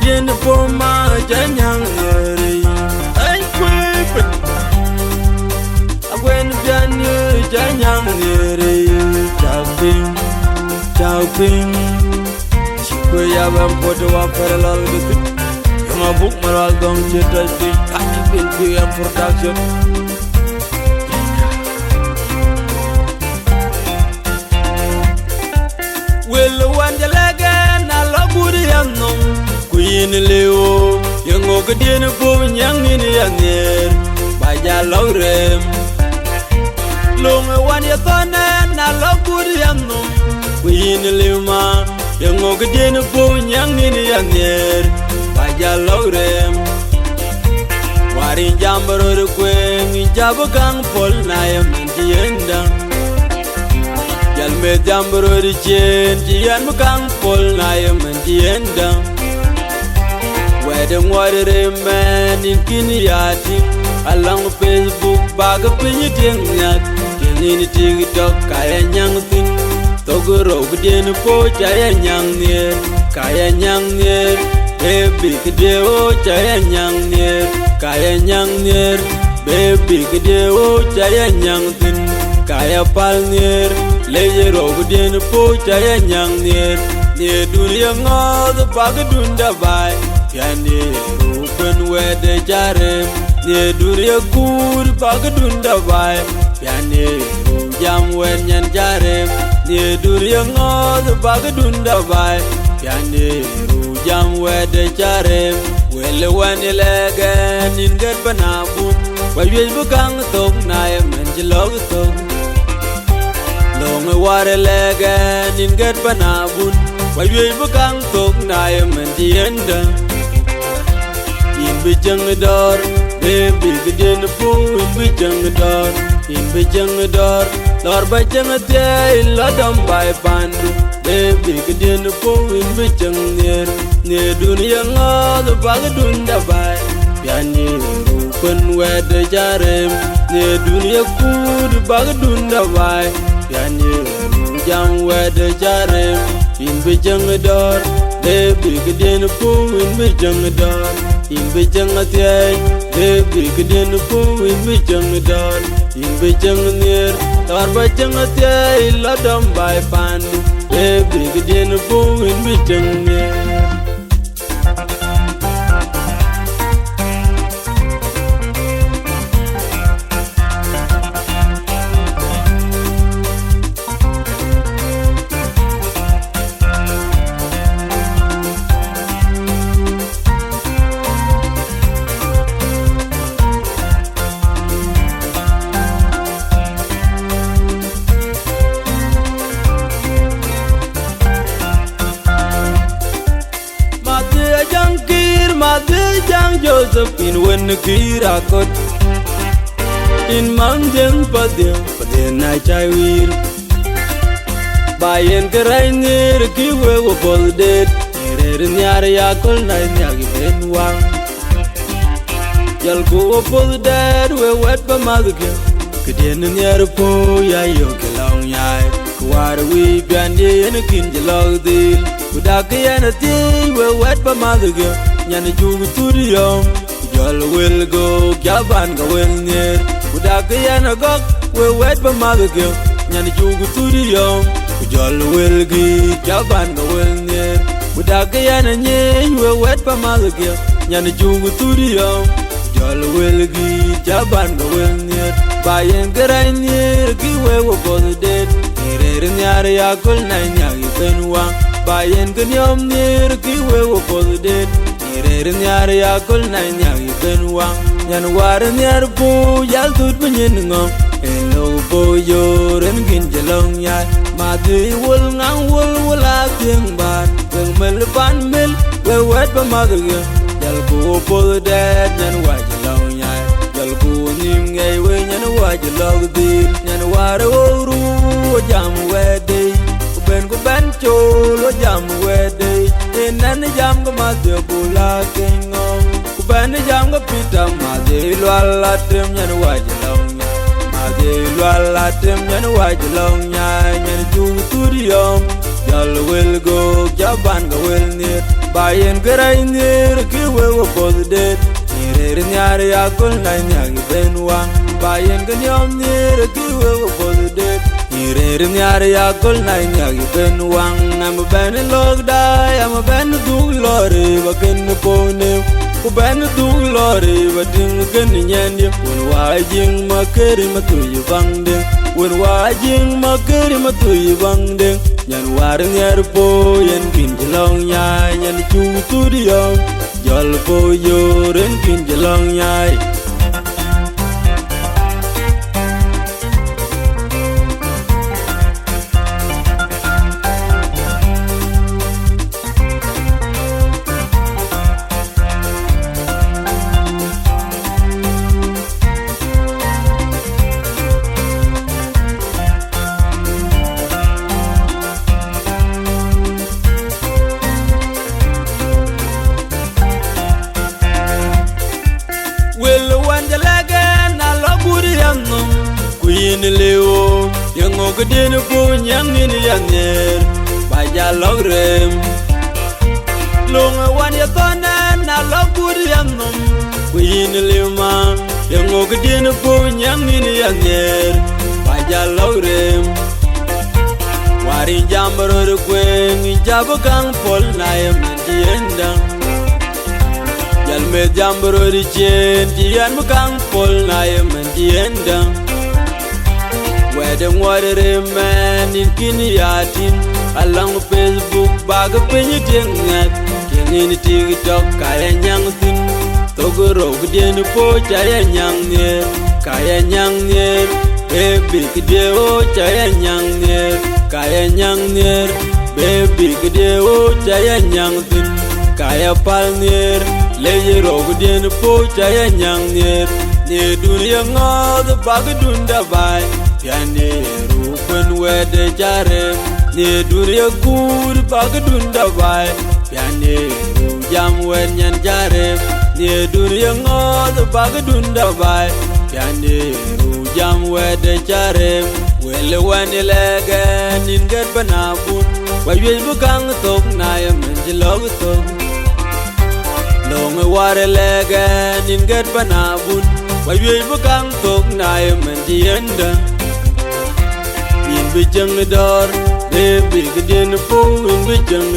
didn't for my young lady. I quit. I went down young lady. Chopping. She could have a photo of her little bit. I'm a book, Malual don't you touch it. I think we have production. Will one the leg and I love good young no Queen Leo, young Ogadian Boom, young in the young year by Jalorem. Long one your thorn and I love good young no Queen Lima, young Ogadian Boom, young in the young year by Jalorem. Warin Jambaro the Queen in Jabagang Paul Niam and the end. Me jambro di chen jian makang pol na yam jienda wedeng wadere man in kiniati along Facebook bag pinyi tingyak kini TikTok kaya nyang tin togoro gden po chaya nyang nier baby kideo chaya nyang nier baby kideo chaya nyang tin kaya pal nier Leye rogu den po chaya nyang nier dunia ngod pagadunda bai yani rupen wede jare dunia kur pagadunda bai yani jam wen nyan jare dunia ngod pagadunda bai yani jam wede jare wele wan elege ninget banabun wayej bukang tok na menjelog tok Long a water leg and in get banabun. While we become talk naim and the end. In Bijang the door, baby, begin the pool in Bijang the door. In Bijang the door, Lord by Jang a day, Lodom by Pandu. Baby, begin the pool in Bijang near Dunia, the Bagadunda by Piani, open where the Jarem, near Dunia food, Bagadunda by. Yani jam wede jarem in bijang dor baby gden pu in bijang dor in bijang atay baby gden pu in bijang dor in bijang near tor bijang atay lodom by pandu baby gden pu in bijang near Josephine when the kira kot in mountain padin na chai wir bayen kerai nir kiwe wo bol det rer nyar ya kol na nyagi ben wang yal go wo bol det we wet ba madge keden nyar po ya yo kelong nyai kwar wi bande en kin jelog dil udak ya na ti we wet ba madge Nyan jugu turiyom Jol will go Gyaban ga will near Udakayana gok We wet ba madagyo Nyan jugu turiyom Jol will gi Gyaban ga will near Udakayana nye We wet ba madagyo Nyan jugu turiyom Jol will gi Gyaban ga will near Bayen garay near Giwe wo bodu dead Nire nyar yakul na nyagi penwang Bayen ganyom near Giwe wo bodu dead Rer nyar ya kol na nyagi benwang nyan war nyar bu yal tut bunyin ngom elo bo yo ren gin jelong ya ma di wul ngang wul tieng ban weng mel ban mel we wet ba ma ge yal bu bo de nyan wa jelong ya yal bu nim ngai we nyan wa jelong di nyan war wo ru jam we de ku ben cho lo jam we de nan jam ga ma de bula kengom ku ben jam ga pita ma de lwala tem nyan wa jelong ma de lwala tem nyan wa jelong nya nyan ju turiyom yal wel go jaban ga wel nir bayen garai nir ki we wo pod det nir nyar ya kol na nyang ben wang bayen ga nyom nir ki we wo pod det nir nyar ya kol na nyang ben wang am ben log dai am ben du lore wa ken pone ku ben du lore wa ding ken nyen ye kun wa jing ma keri ma tu yu bang de kun wa jing ma keri ma tu yu bang de nyan war nyer po yen kin jlong nyai nyan chu tu dio jol po yo ren kin jlong nyai leo yang ngok den po nyang ni yang ner ba ja logrem long wan ya tona na logur yang nom kuin leo ma yang ngok den po nyang ni yang ner ba ja logrem wari jambaro kwen jab kang pol na yam diendang jal me jambaro di chen dian kang pol na yam diendang Wedem water man in Kiniatin along Facebook bag penny tingat king in TikTok kaya nyang tin togoro gdien po chaya nyang ner baby gdeo chaya nyang ner baby gdeo chaya nyang tin kaya pal ner lejero gdien po chaya nyang ner ne dunia ngod bag dunda bai Yane rupen wede jare ne dunia kur bag dunda bai Yane ru jam wen nyan jare ne dunia ngod bag dunda bai Yane ru jam wede jare wele wane lege nin get banabun wa yel bukang tok na ya menjlog tok long ware lege nin get banabun wa yel bukang tok na ya menjienda Bijang dor, baby gdien po in bijang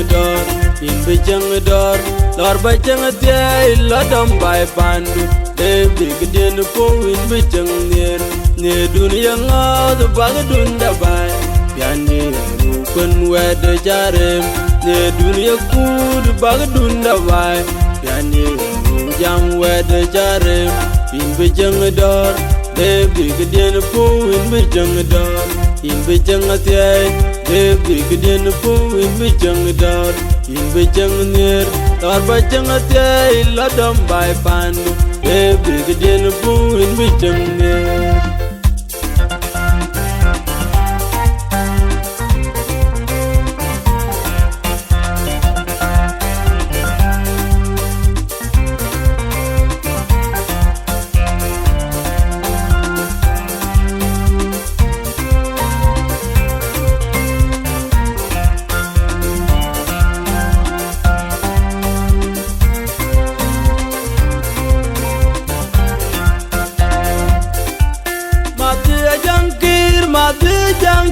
dor, lor bijang tiai lodom bai pandu, baby gdien po in bijang ner, ne dunia ngod bag dunda bai, piani rukun wede jarem, ne dunia kud bag dunda bai, piani rujam wede jarem, in bijang dor, baby gdien po in bijang dor. In bijang atiay, baby gdien po in bijang dar. In bijang ner, tar bijang atiay, lodom bai pandu. Baby gdien po in bijang ner.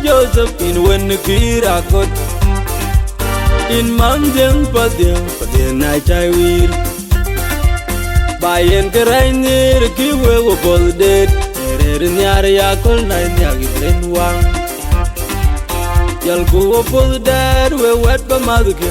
Joseph in when kira kot in mandeng padeng na chai wir bayen kerai nir kiwe wo boldet rer nyar ya kol na nyag ben wang yal go wo boldet we wet ba madke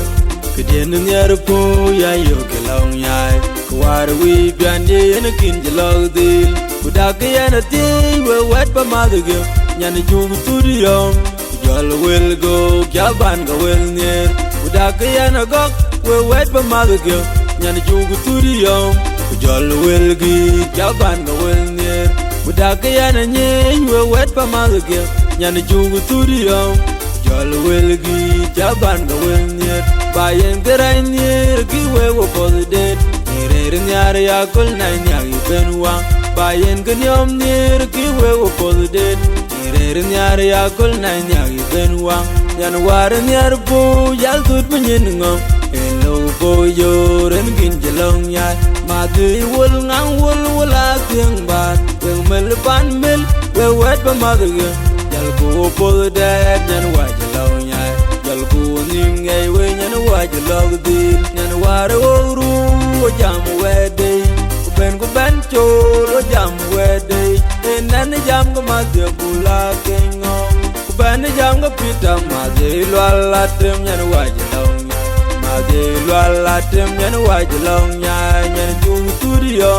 keden nyar po ya yo kelong yai kwar wi bande en kin jlog dil kudak ya na ti we wet ba madke Nyan jugu tudiyong Jol wil go Kyaban ga wil nir Udak yan agok We wet ba madagyo Nyan jugu tudiyong Jol wil gi Kyaban ga wil nir Udak yan anying We wet ba madagyo Nyan jugu tudiyong Jol wil gi Kyaban ga wil nir Bayen gerai nir Ki we wo pozidet Nirer nyar ya kol na nyagi ben wang Bayen ganyom nir Ki we wo pozidet Rer nyar ya kol na nyagi ben wang Yan war nyar bu yal tut nyin ngong en lo po yo ren kin jelong ya ma ti wul ngang wul la tieng ba wen mel pan mel we wet ba ma ge jal ko po de nyan wa jelong ya jal ko ning ngai we nyan wa jelong dil nyan wa ro ru jam we de ku ben cho lo jam we de en nan jam ko ma de bula ke ngong ku ben jam ko pita ma de lo la tem nyan wa jelong ma de lo la tem nyan wa jelong nya nyan ju studio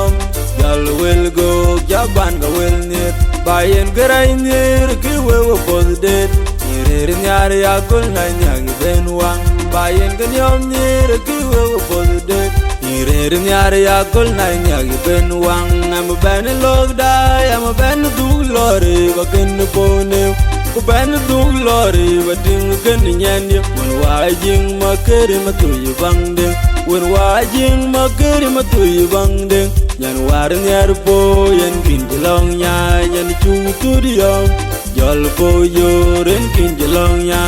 jal wel go jaban ga wel ni bayen garai ni ki we wo pod de ni re nyar ya kol na nyang ben wang bayen ga nyom ni ki we wo pod de Ire nyar ya kol na nyag ben wang am ben log da am ben du lori wa ken pone ku ben du lori wa ting ken nyen ye mon wa jing ma keri ma tu yu bang de won wa jing ma keri ma tu yu bang de yan war nyar po yen kin long nya yan chu tu di yol po yo ren kin long nya